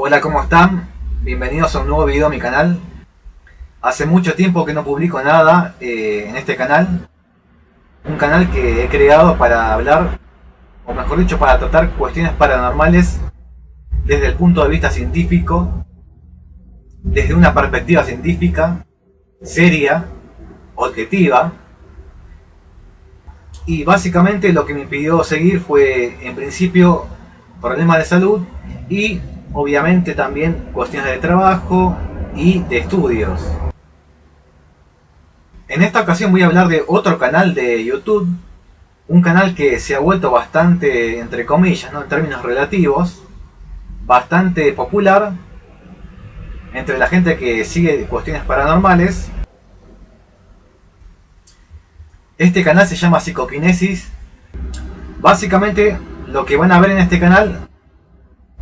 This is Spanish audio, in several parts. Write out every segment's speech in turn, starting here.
Hola, ¿cómo están? Bienvenidos a un nuevo video a mi canal. Hace mucho tiempo que no publico nada en este canal. Un canal que he creado para hablar, o mejor dicho, para tratar cuestiones paranormales desde el punto de vista científico, desde una perspectiva científica, seria, objetiva. Y básicamente lo que me impidió seguir fue, en principio, problemas de salud y obviamente también cuestiones de trabajo y de estudios. En esta ocasión voy a hablar de otro canal de YouTube, un canal que se ha vuelto bastante, entre comillas, ¿no?, en términos relativos, bastante popular entre la gente que sigue cuestiones paranormales. Este canal se llama Psicoquinesis. Básicamente lo que van a ver en este canal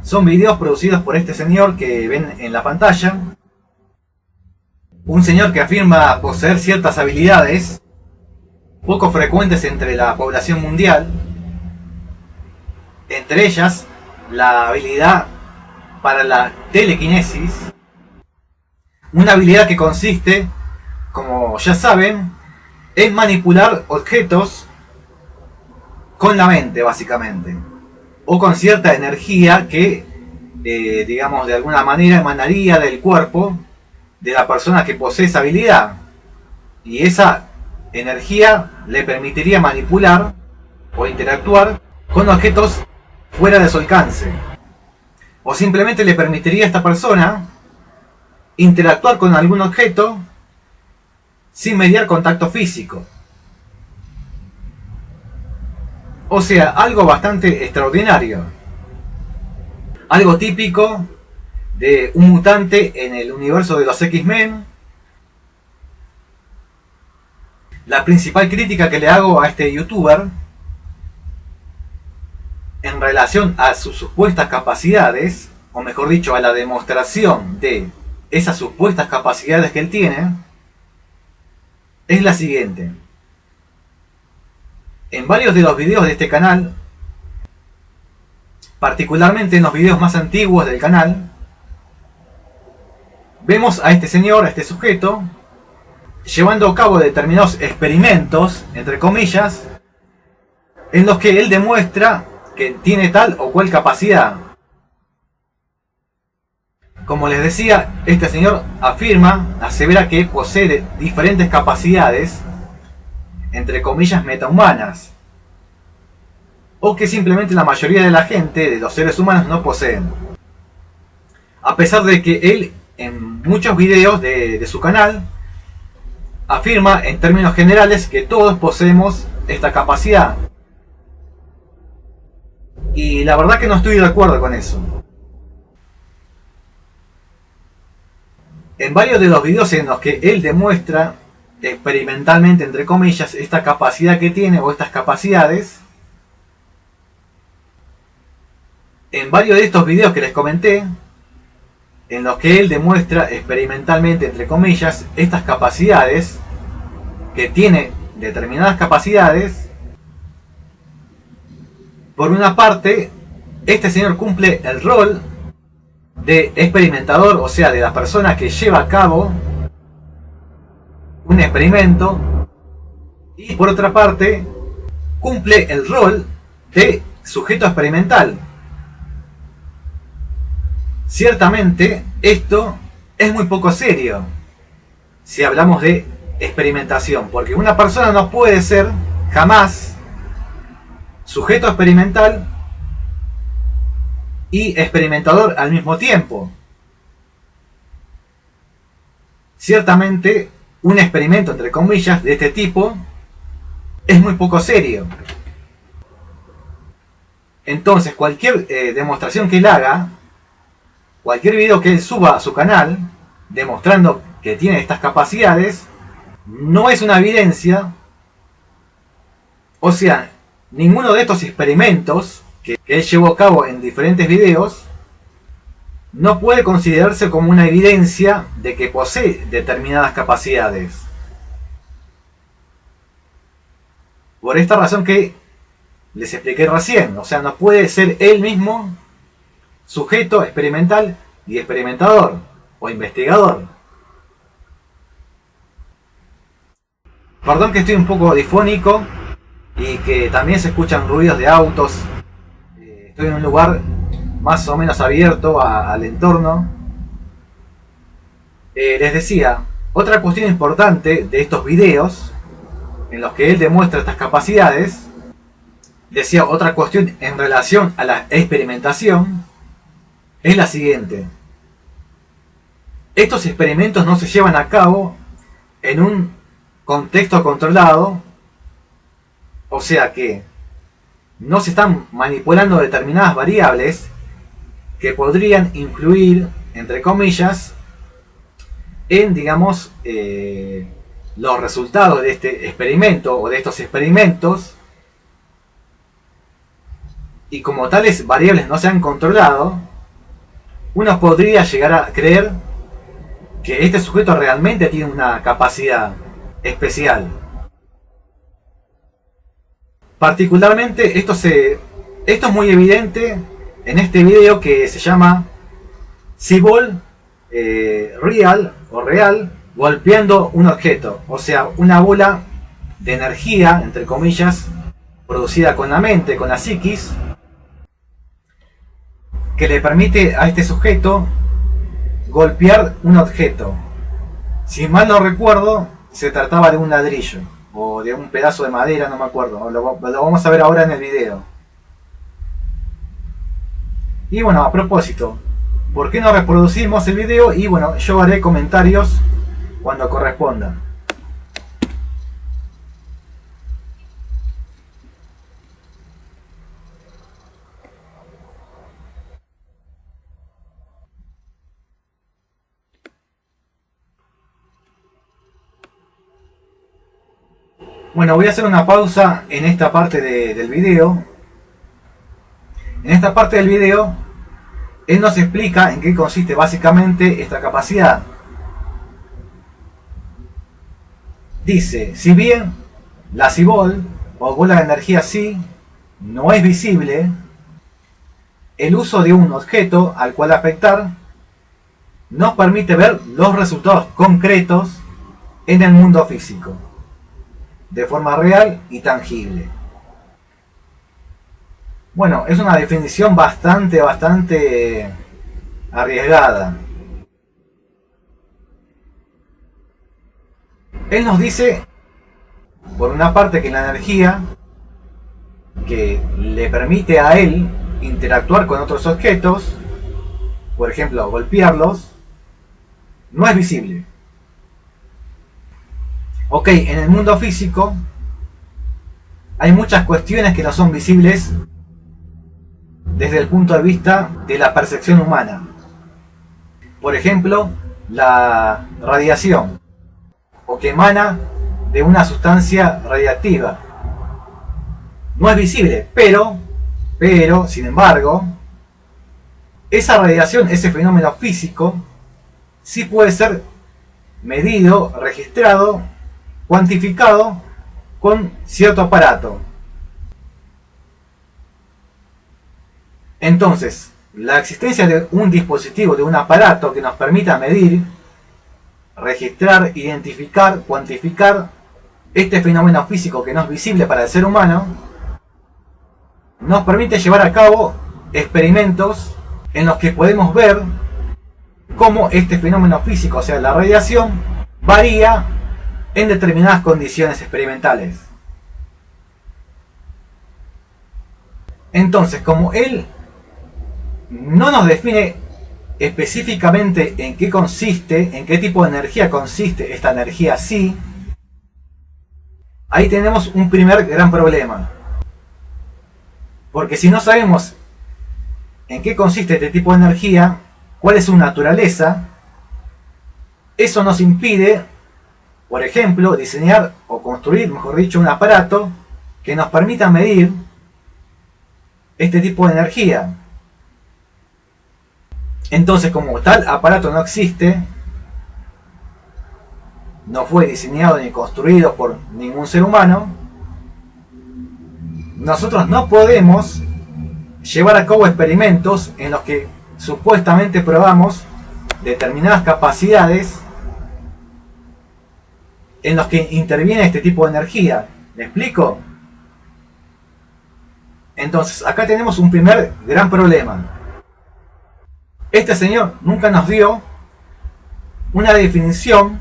son videos producidos por este señor que ven en la pantalla. Un señor que afirma poseer ciertas habilidades poco frecuentes entre la población mundial. Entre ellas, la habilidad para la telequinesis. Una habilidad que consiste, como ya saben, en manipular objetos con la mente, básicamente. O con cierta energía que, digamos, de alguna manera emanaría del cuerpo de la persona que posee esa habilidad. Y esa energía le permitiría manipular o interactuar con objetos fuera de su alcance. O simplemente le permitiría a esta persona interactuar con algún objeto sin mediar contacto físico. O sea, algo bastante extraordinario. Algo típico de un mutante en el universo de los X-Men. La principal crítica que le hago a este youtuber en relación a sus supuestas capacidades, o mejor dicho, a la demostración de esas supuestas capacidades que él tiene, es la siguiente. En varios de los videos de este canal, particularmente en los videos más antiguos del canal, vemos a este señor, a este sujeto, llevando a cabo determinados experimentos, entre comillas, en los que él demuestra que tiene tal o cual capacidad. Como les decía, este señor asevera que posee diferentes capacidades, entre comillas, metahumanas, o que simplemente la mayoría de la gente, de los seres humanos, no poseen. A pesar de que él, en muchos videos de su canal, afirma en términos generales que todos poseemos esta capacidad. Y la verdad que no estoy de acuerdo con eso. En varios de los videos en los que él demuestra experimentalmente, entre comillas, esta capacidad que tiene o estas capacidades, en varios de estos videos que les comenté, en los que él demuestra experimentalmente, entre comillas, estas capacidades, que tiene determinadas capacidades, por una parte, este señor cumple el rol de experimentador, o sea, de la persona que lleva a cabo un experimento, y por otra parte, cumple el rol de sujeto experimental. Ciertamente, esto es muy poco serio si hablamos de experimentación, porque una persona no puede ser jamás sujeto experimental y experimentador al mismo tiempo. Ciertamente, un experimento, entre comillas, de este tipo es muy poco serio. Entonces, cualquier demostración que él haga, cualquier video que él suba a su canal demostrando que tiene estas capacidades, no es una evidencia. O sea, ninguno de estos experimentos que él llevó a cabo en diferentes videos no puede considerarse como una evidencia de que posee determinadas capacidades. Por esta razón que les expliqué recién, o sea, no puede ser él mismo sujeto experimental y experimentador o investigador. Perdón que estoy un poco difónico y que también se escuchan ruidos de autos. Estoy en un lugar más o menos abierto al entorno. Les decía, otra cuestión importante de estos videos en los que él demuestra estas capacidades, decía otra cuestión en relación a la experimentación, es la siguiente. Estos experimentos no se llevan a cabo en un contexto controlado, o sea que no se están manipulando determinadas variables que podrían influir, entre comillas, en, digamos, los resultados de este experimento o de estos experimentos, y como tales variables no se han controlado, uno podría llegar a creer que este sujeto realmente tiene una capacidad especial. Particularmente esto es muy evidente en este video que se llama C-Ball Real o Real golpeando un objeto, o sea, una bola de energía, entre comillas, producida con la mente, con la psiquis, que le permite a este sujeto golpear un objeto. Si mal no recuerdo, se trataba de un ladrillo o de un pedazo de madera, no me acuerdo. Lo vamos a ver ahora en el video. Y bueno, a propósito, ¿por qué no reproducimos el video? Y bueno, yo haré comentarios cuando corresponda. Bueno, voy a hacer una pausa en esta parte del video. En esta parte del video, él nos explica en qué consiste básicamente esta capacidad. Dice, si bien la C-Ball o bola de energía Psi no es visible, el uso de un objeto al cual afectar nos permite ver los resultados concretos en el mundo físico, de forma real y tangible. Bueno, es una definición bastante arriesgada. Él nos dice, por una parte, que la energía que le permite a él interactuar con otros objetos, por ejemplo, golpearlos, no es visible. Ok, en el mundo físico hay muchas cuestiones que no son visibles desde el punto de vista de la percepción humana. Por ejemplo, la radiación, o que emana de una sustancia radiactiva. No es visible, pero, sin embargo, esa radiación, ese fenómeno físico, sí puede ser medido, registrado, cuantificado con cierto aparato. Entonces, la existencia de un dispositivo, de un aparato que nos permita medir, registrar, identificar, cuantificar este fenómeno físico que no es visible para el ser humano, nos permite llevar a cabo experimentos en los que podemos ver cómo este fenómeno físico, o sea, la radiación, varía en determinadas condiciones experimentales. Entonces, como él no nos define específicamente en qué consiste, en qué tipo de energía consiste esta energía Psi, ahí tenemos un primer gran problema. Porque si no sabemos en qué consiste este tipo de energía, cuál es su naturaleza, eso nos impide, por ejemplo, diseñar o construir, mejor dicho, un aparato que nos permita medir este tipo de energía. Entonces, como tal aparato no existe, no fue diseñado ni construido por ningún ser humano, nosotros no podemos llevar a cabo experimentos en los que supuestamente probamos determinadas capacidades en los que interviene este tipo de energía. ¿Me explico? Entonces, acá tenemos un primer gran problema. Este señor nunca nos dio una definición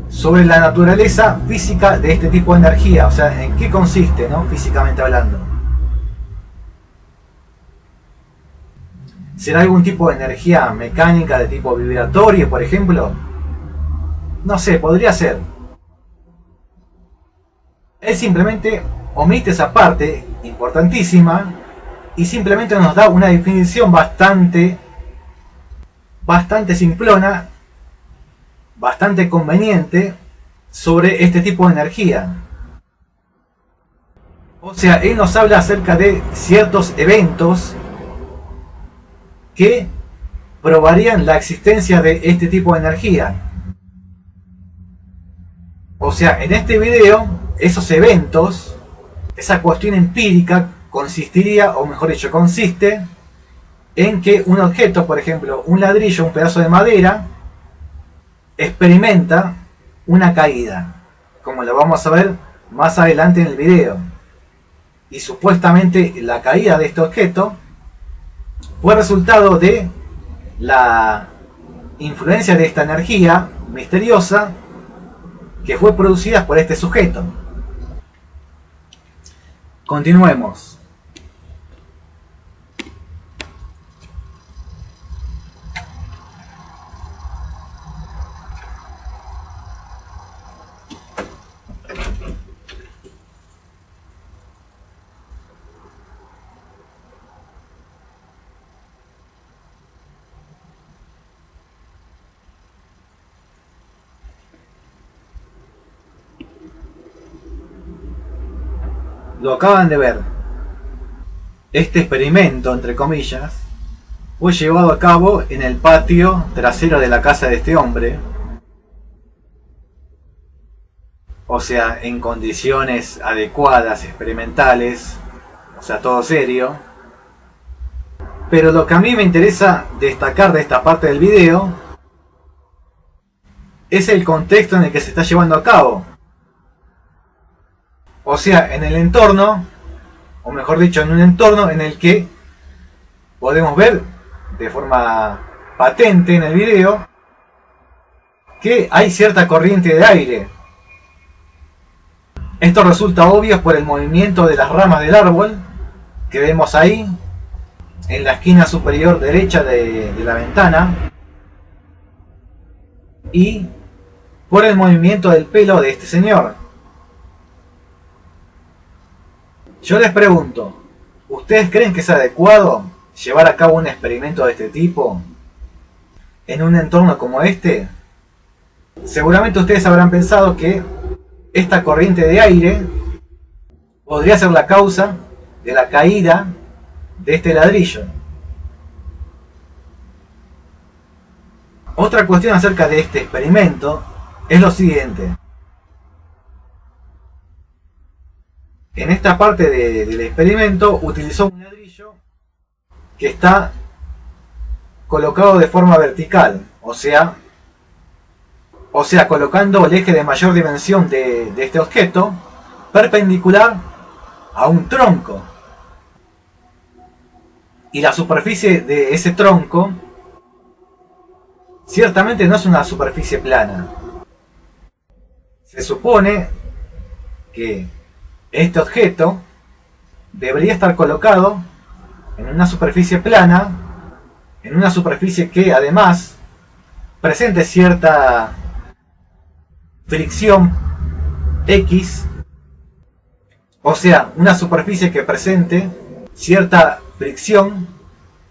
sobre la naturaleza física de este tipo de energía, o sea, en qué consiste, ¿no? Físicamente hablando. ¿Será algún tipo de energía mecánica de tipo vibratorio, por ejemplo? No sé, podría ser. Él simplemente omite esa parte importantísima y simplemente nos da una definición bastante simplona, bastante conveniente sobre este tipo de energía. O sea, él nos habla acerca de ciertos eventos que probarían la existencia de este tipo de energía. O sea, en este video, esos eventos, esa cuestión empírica consistiría, o mejor dicho, consiste en que un objeto, por ejemplo, un ladrillo, un pedazo de madera, experimenta una caída, como lo vamos a ver más adelante en el video. Y supuestamente la caída de este objeto fue resultado de la influencia de esta energía misteriosa que fue producida por este sujeto. Continuemos. Lo acaban de ver. Este experimento, entre comillas, fue llevado a cabo en el patio trasero de la casa de este hombre. O sea, en condiciones adecuadas, experimentales, o sea, todo serio. Pero lo que a mí me interesa destacar de esta parte del video es el contexto en el que se está llevando a cabo. O sea, en el entorno, o mejor dicho, en un entorno en el que podemos ver de forma patente en el video que hay cierta corriente de aire. Esto resulta obvio por el movimiento de las ramas del árbol que vemos ahí en la esquina superior derecha de la ventana y por el movimiento del pelo de este señor. Yo les pregunto, ¿ustedes creen que es adecuado llevar a cabo un experimento de este tipo en un entorno como este? Seguramente ustedes habrán pensado que esta corriente de aire podría ser la causa de la caída de este ladrillo. Otra cuestión acerca de este experimento es lo siguiente. En esta parte del experimento utilizó un ladrillo que está colocado de forma vertical, o sea colocando el eje de mayor dimensión de este objeto perpendicular a un tronco. Y la superficie de ese tronco ciertamente no es una superficie plana. Se supone que este objeto debería estar colocado en una superficie plana, en una superficie que además presente cierta fricción X, o sea, una superficie que presente cierta fricción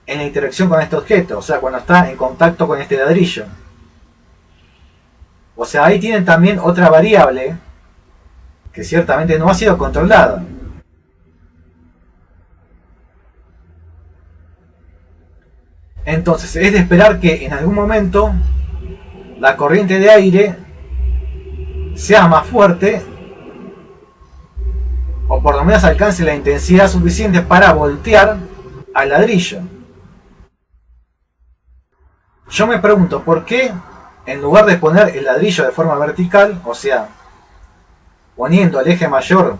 en la interacción con este objeto, o sea, cuando está en contacto con este ladrillo. O sea, ahí tienen también otra variable que ciertamente no ha sido controlada. Entonces es de esperar que en algún momento la corriente de aire sea más fuerte, o por lo menos alcance la intensidad suficiente para voltear al ladrillo. Yo me pregunto por qué, en lugar de poner el ladrillo de forma vertical, o sea, poniendo el eje mayor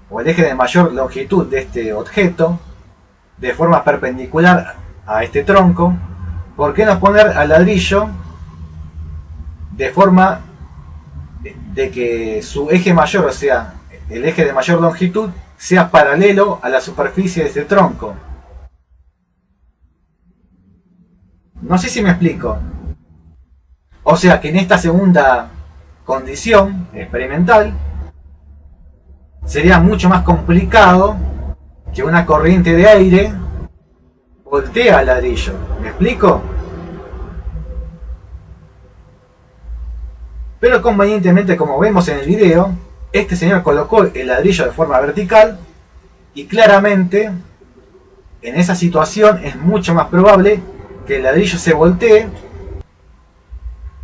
o el eje de mayor longitud de este objeto de forma perpendicular a este tronco, ¿por qué no poner al ladrillo de forma de que su eje mayor, o sea, el eje de mayor longitud, sea paralelo a la superficie de este tronco? No sé si me explico. O sea que en esta segunda condición experimental sería mucho más complicado que una corriente de aire voltee al ladrillo. ¿Me explico? Pero convenientemente, como vemos en el video, este señor colocó el ladrillo de forma vertical y claramente en esa situación es mucho más probable que el ladrillo se voltee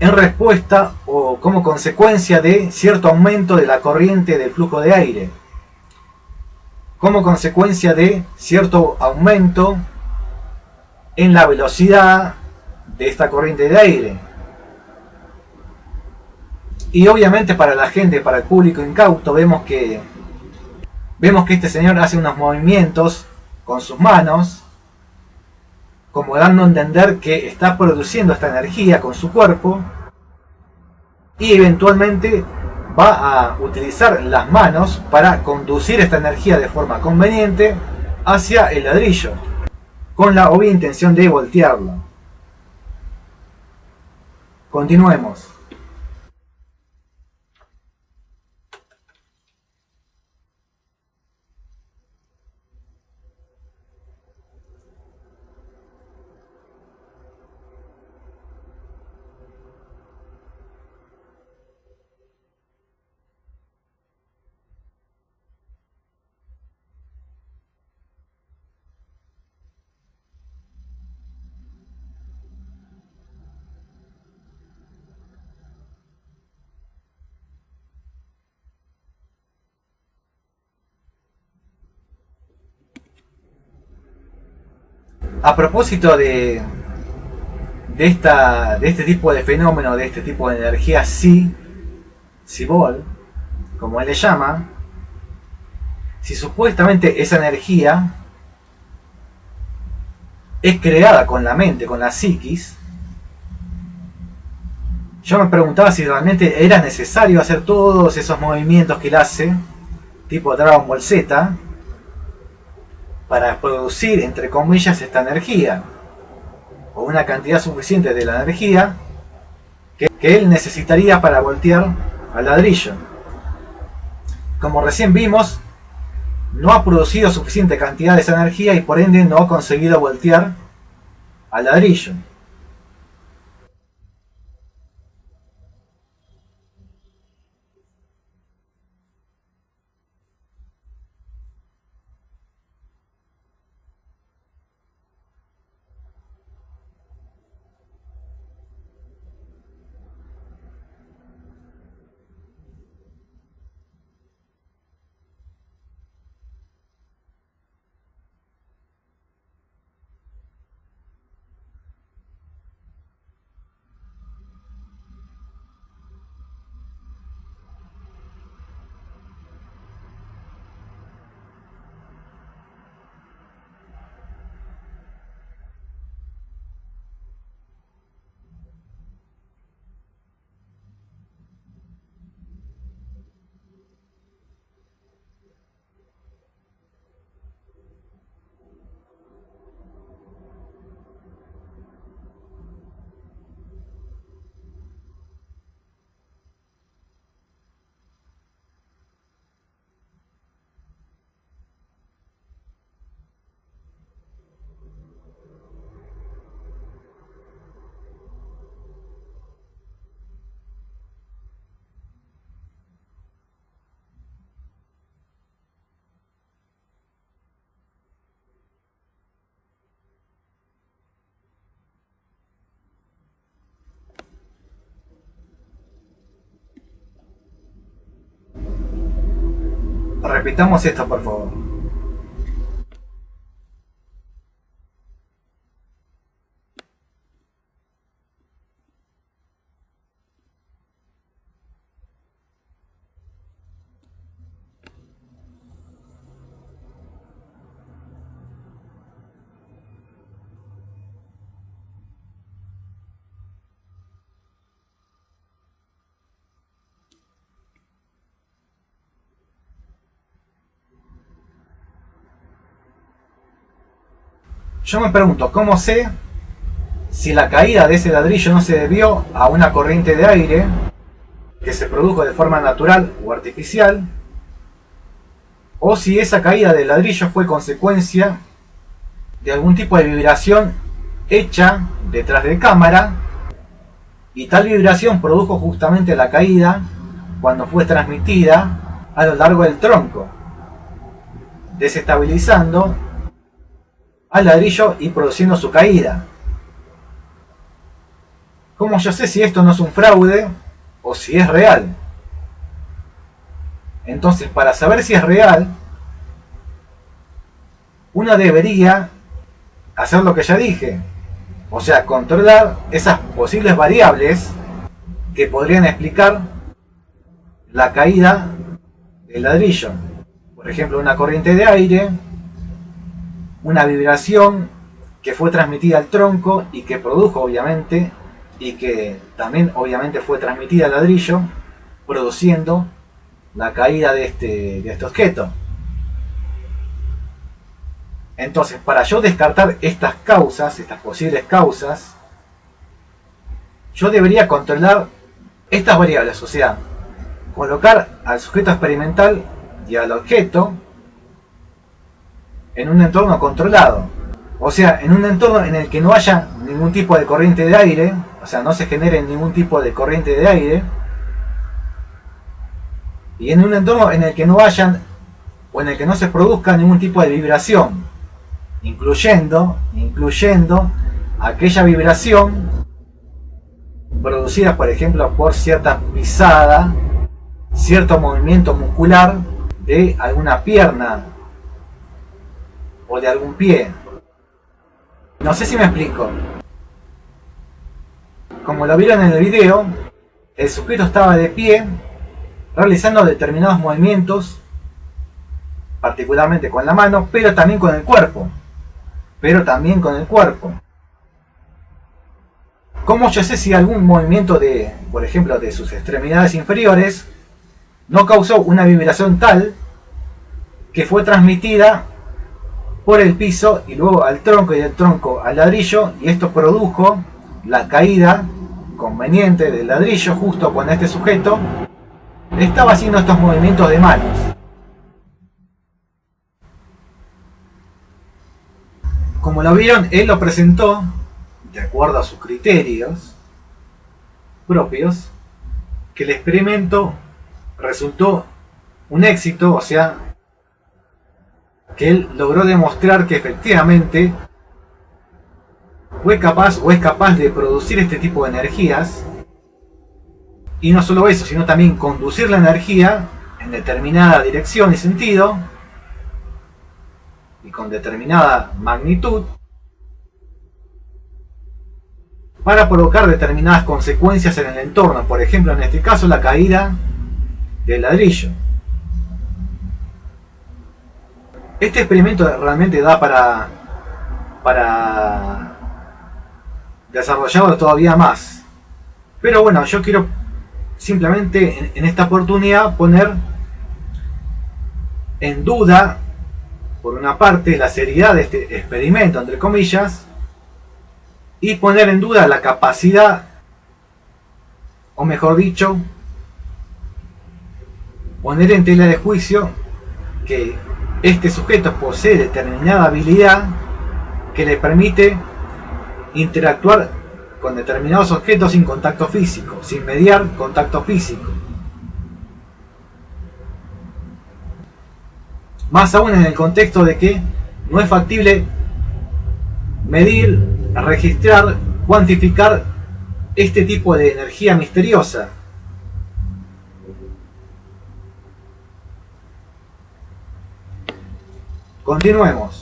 en respuesta o como consecuencia de cierto aumento de la corriente del flujo de aire, como consecuencia de cierto aumento en la velocidad de esta corriente de aire. Y obviamente para la gente, para el público incauto, vemos que este señor hace unos movimientos con sus manos, como dando a entender que está produciendo esta energía con su cuerpo, y eventualmente va a utilizar las manos para conducir esta energía de forma conveniente hacia el ladrillo, con la obvia intención de voltearlo. Continuemos. A propósito de este tipo de fenómeno, de este tipo de energía Sibol, como él le llama, si supuestamente esa energía es creada con la mente, con la psiquis, yo me preguntaba si realmente era necesario hacer todos esos movimientos que él hace, tipo Dragon Ball Z, para producir, entre comillas, esta energía, o una cantidad suficiente de la energía que él necesitaría para voltear al ladrillo. Como recién vimos, no ha producido suficiente cantidad de esa energía y por ende no ha conseguido voltear al ladrillo. Repitamos esto, por favor. Yo me pregunto, ¿cómo sé si la caída de ese ladrillo no se debió a una corriente de aire que se produjo de forma natural o artificial, o si esa caída del ladrillo fue consecuencia de algún tipo de vibración hecha detrás de cámara, y tal vibración produjo justamente la caída cuando fue transmitida a lo largo del tronco, desestabilizando al ladrillo y produciendo su caída. ¿Cómo yo sé si esto no es un fraude o si es real? Entonces, para saber si es real, uno debería hacer lo que ya dije, o sea, controlar esas posibles variables que podrían explicar la caída del ladrillo. Por ejemplo, una corriente de aire, una vibración que fue transmitida al tronco y que produjo obviamente, y que también obviamente fue transmitida al ladrillo, produciendo la caída de este objeto. Entonces, para yo descartar estas causas, estas posibles causas, yo debería controlar estas variables, o sea, colocar al sujeto experimental y al objeto en un entorno controlado. O sea, en un entorno en el que no haya ningún tipo de corriente de aire, o sea, no se genere ningún tipo de corriente de aire, y en un entorno en el que no hayan o en el que no se produzca ningún tipo de vibración, incluyendo aquella vibración producida, por ejemplo, por cierta pisada, cierto movimiento muscular de alguna pierna o de algún pie. No sé si me explico. Como lo vieron en el video, el sujeto estaba de pie realizando determinados movimientos, particularmente con la mano, pero también con el cuerpo. ¿Cómo yo sé si algún movimiento de, por ejemplo, de sus extremidades inferiores no causó una vibración tal que fue transmitida por el piso y luego al tronco y del tronco al ladrillo, y esto produjo la caída conveniente del ladrillo justo cuando este sujeto estaba haciendo estos movimientos de manos? Como lo vieron, él lo presentó de acuerdo a sus criterios propios, que el experimento resultó un éxito, o sea, que él logró demostrar que efectivamente fue capaz o es capaz de producir este tipo de energías, y no solo eso, sino también conducir la energía en determinada dirección y sentido y con determinada magnitud para provocar determinadas consecuencias en el entorno, por ejemplo en este caso la caída del ladrillo. Este experimento realmente da para desarrollarlo todavía más, pero bueno, yo quiero simplemente en esta oportunidad poner en duda, por una parte, la seriedad de este experimento, entre comillas, y poner en duda la capacidad, o mejor dicho, poner en tela de juicio que este sujeto posee determinada habilidad que le permite interactuar con determinados objetos sin contacto físico, sin mediar contacto físico. Más aún en el contexto de que no es factible medir, registrar, cuantificar este tipo de energía misteriosa. Continuemos.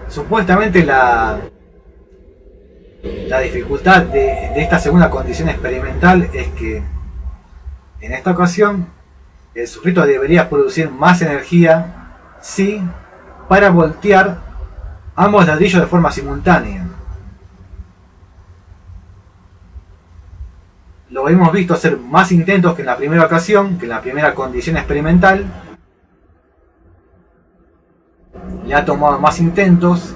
Supuestamente la dificultad de esta segunda condición experimental es que en esta ocasión el sujeto debería producir más energía, sí, para voltear ambos ladrillos de forma simultánea. Lo hemos visto hacer más intentos que en la primera ocasión, que en la primera condición experimental. Le ha tomado más intentos,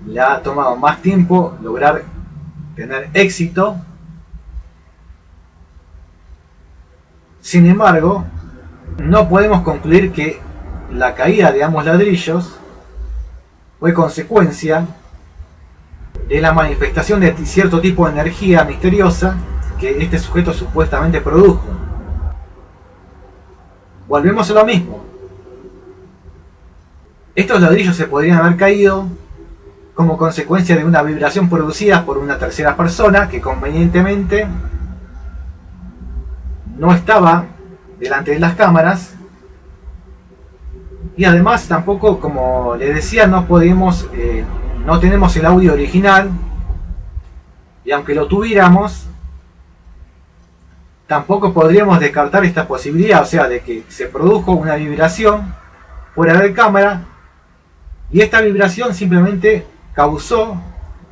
le ha tomado más tiempo lograr tener éxito. Sin embargo, no podemos concluir que la caída de ambos ladrillos fue consecuencia de la manifestación de cierto tipo de energía misteriosa que este sujeto supuestamente produjo. Volvemos a lo mismo. Estos ladrillos se podrían haber caído como consecuencia de una vibración producida por una tercera persona que convenientemente no estaba delante de las cámaras, y además tampoco, como les decía, no tenemos el audio original, y aunque lo tuviéramos, tampoco podríamos descartar esta posibilidad, o sea, de que se produjo una vibración fuera de cámara y esta vibración simplemente causó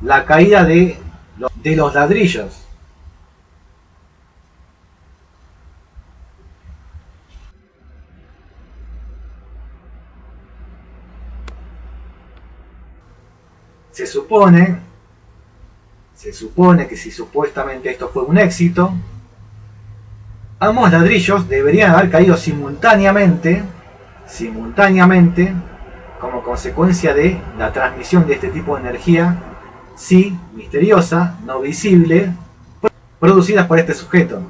la caída de los ladrillos. Se supone que si supuestamente esto fue un éxito, ambos ladrillos deberían haber caído simultáneamente, como consecuencia de la transmisión de este tipo de energía, sí, misteriosa, no visible, producidas por este sujeto.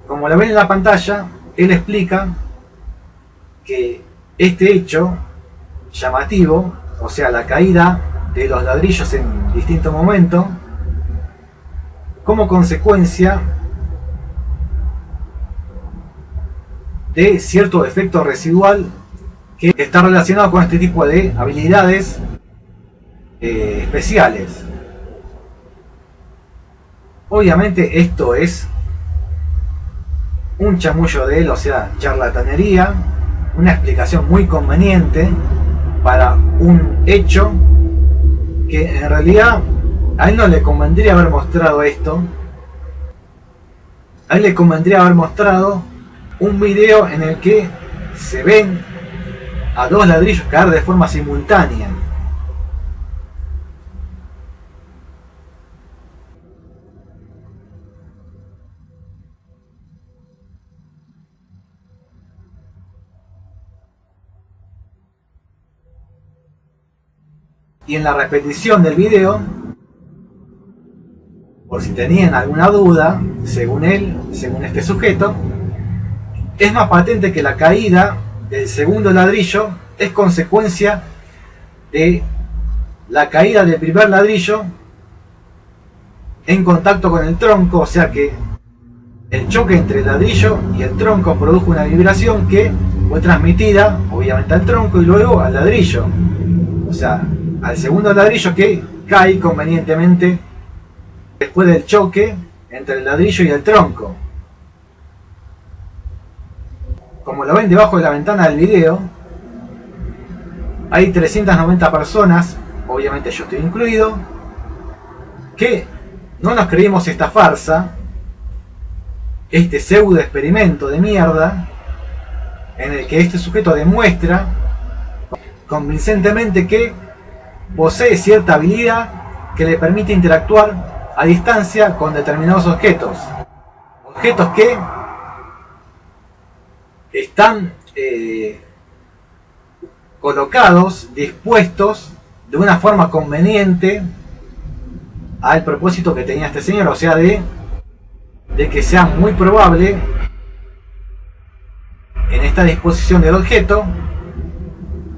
Como lo ven en la pantalla, él explica que este hecho llamativo, o sea, la caída de los ladrillos en distintos momentos, como consecuencia de cierto efecto residual que está relacionado con este tipo de habilidades especiales. Obviamente esto es un chamullo de él, o sea, charlatanería, una explicación muy conveniente para un hecho que en realidad a él no le convendría haber mostrado esto. A él le convendría haber mostrado un video en el que se ven a dos ladrillos caer de forma simultánea. Y en la repetición del video, por si tenían alguna duda, según él, según este sujeto, es más patente que la caída del segundo ladrillo es consecuencia de la caída del primer ladrillo en contacto con el tronco, o sea que el choque entre el ladrillo y el tronco produjo una vibración que fue transmitida obviamente al tronco y luego al ladrillo, o sea, al segundo ladrillo que cae convenientemente después del choque entre el ladrillo y el tronco. Como lo ven debajo de la ventana del video, hay 390 personas, obviamente yo estoy incluido, que no nos creímos esta farsa, este pseudo experimento de mierda, en el que este sujeto demuestra convincentemente que posee cierta habilidad que le permite interactuar a distancia con determinados objetos. Objetos que están colocados, dispuestos de una forma conveniente al propósito que tenía este señor, o sea, de que sea muy probable en esta disposición del objeto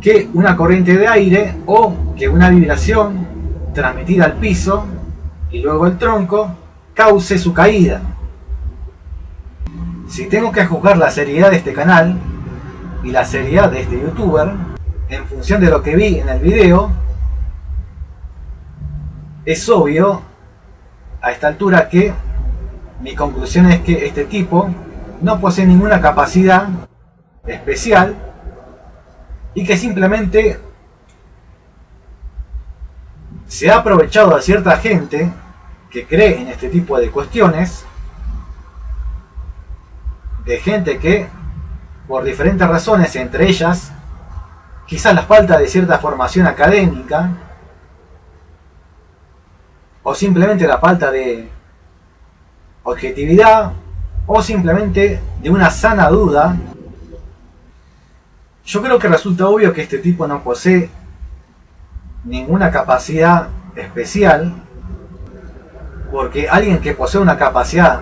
que una corriente de aire o que una vibración transmitida al piso y luego al tronco cause su caída. Si tengo que juzgar la seriedad de este canal, y la seriedad de este youtuber, en función de lo que vi en el video, es obvio a esta altura que mi conclusión es que este tipo no posee ninguna capacidad especial y que simplemente se ha aprovechado a cierta gente que cree en este tipo de cuestiones, de gente que por diferentes razones, entre ellas quizás la falta de cierta formación académica o simplemente la falta de objetividad o simplemente de una sana duda, yo creo que resulta obvio que este tipo no posee ninguna capacidad especial, porque alguien que posee una capacidad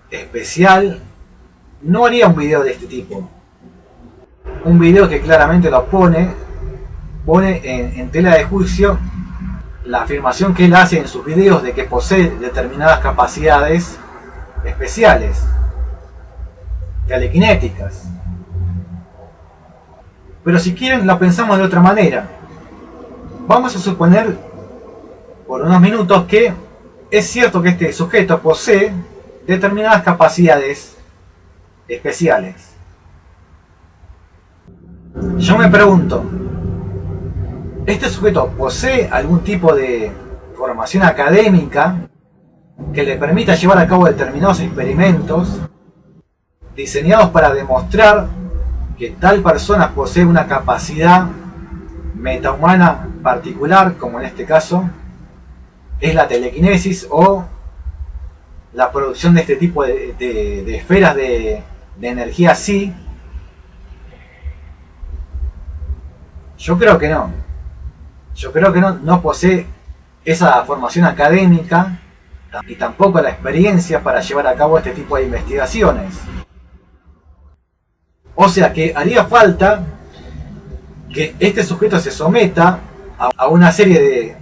especial no haría un video de este tipo. Un video que claramente lo pone en tela de juicio la afirmación que él hace en sus videos de que posee determinadas capacidades especiales, telequinéticas. Pero si quieren, lo pensamos de otra manera. Vamos a suponer por unos minutos que es cierto que este sujeto posee determinadas capacidades especiales. Yo me pregunto, ¿este sujeto posee algún tipo de formación académica que le permita llevar a cabo determinados experimentos diseñados para demostrar que tal persona posee una capacidad metahumana particular, como en este caso es la telequinesis o la producción de este tipo de esferas de energía así? Yo creo que no. Yo creo que no posee esa formación académica y tampoco la experiencia para llevar a cabo este tipo de investigaciones. O sea que haría falta que este sujeto se someta a una serie de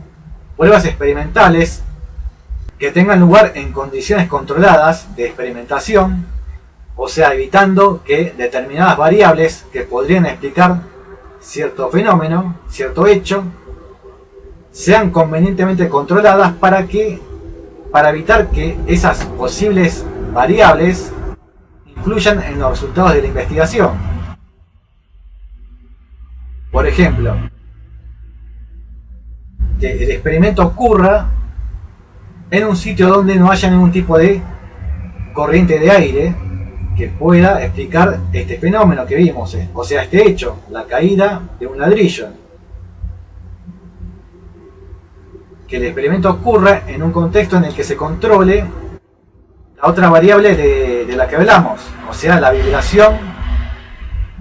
pruebas experimentales que tengan lugar en condiciones controladas de experimentación, o sea, evitando que determinadas variables que podrían explicar cierto fenómeno, cierto hecho, sean convenientemente controladas para evitar que esas posibles variables influyan en los resultados de la investigación. Por ejemplo, que el experimento ocurra en un sitio donde no haya ningún tipo de corriente de aire que pueda explicar este fenómeno que vimos, o sea, este hecho, la caída de un ladrillo. Que el experimento ocurra en un contexto en el que se controle la otra variable de la que hablamos, o sea, la vibración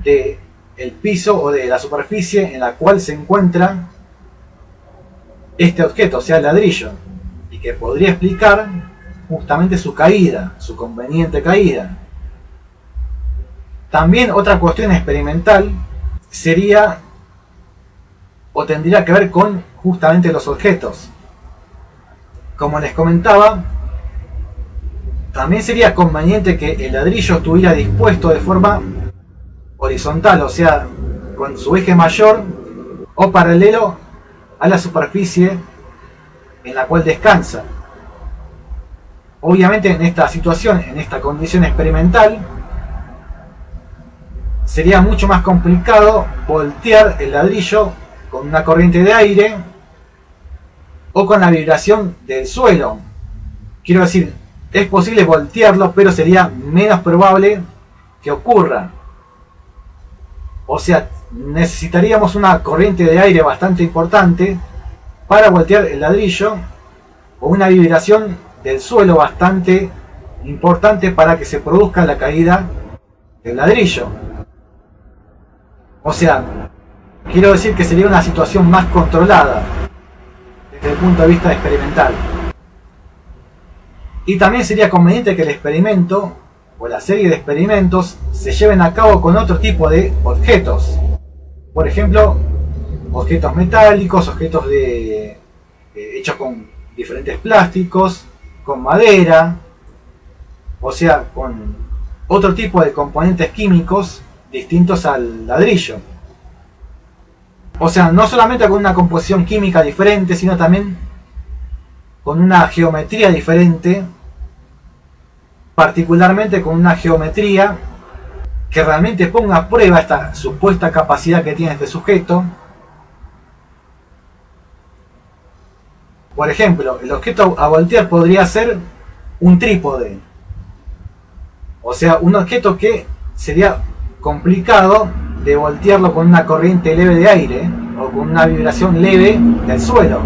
del piso o de la superficie en la cual se encuentra este objeto, o sea, el ladrillo, y que podría explicar justamente su caída, su conveniente caída. También otra cuestión experimental sería o tendría que ver con justamente los objetos. Como les comentaba, también sería conveniente que el ladrillo estuviera dispuesto de forma horizontal, o sea, con su eje mayor o paralelo a la superficie en la cual descansa. Obviamente en esta situación, en esta condición experimental, sería mucho más complicado voltear el ladrillo con una corriente de aire o con la vibración del suelo. Quiero decir, es posible voltearlo, pero sería menos probable que ocurra. O sea, necesitaríamos una corriente de aire bastante importante para voltear el ladrillo o una vibración del suelo bastante importante para que se produzca la caída del ladrillo. O sea, quiero decir que sería una situación más controlada desde el punto de vista experimental. Y también sería conveniente que el experimento o la serie de experimentos se lleven a cabo con otro tipo de objetos. Por ejemplo, objetos metálicos, objetos hechos con diferentes plásticos, con madera, o sea, con otro tipo de componentes químicos distintos al ladrillo. O sea, no solamente con una composición química diferente, sino también con una geometría diferente, particularmente con una geometría que realmente ponga a prueba esta supuesta capacidad que tiene este sujeto. Por ejemplo, el objeto a voltear podría ser un trípode. O sea, un objeto que sería complicado de voltearlo con una corriente leve de aire o con una vibración leve del suelo.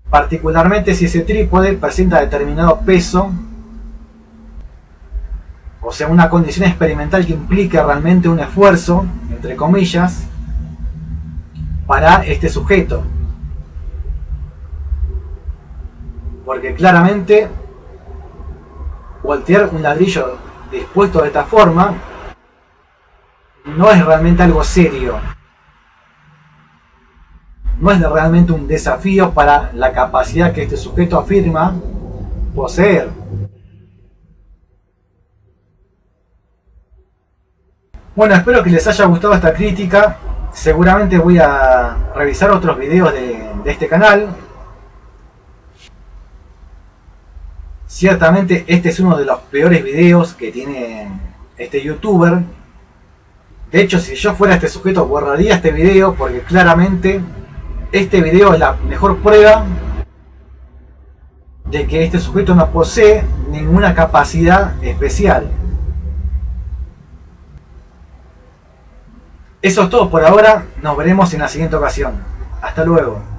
Particularmente si ese trípode presenta determinado peso, o sea, una condición experimental que implique realmente un esfuerzo, entre comillas, para este sujeto. Porque claramente voltear un ladrillo dispuesto de esta forma no es realmente algo serio. No es realmente un desafío para la capacidad que este sujeto afirma poseer. Bueno, espero que les haya gustado esta crítica. Seguramente voy a revisar otros videos de este canal. Ciertamente este es uno de los peores videos que tiene este youtuber. De hecho, si yo fuera este sujeto borraría este video, porque claramente este video es la mejor prueba de que este sujeto no posee ninguna capacidad especial. Eso es todo por ahora, nos veremos en la siguiente ocasión. Hasta luego.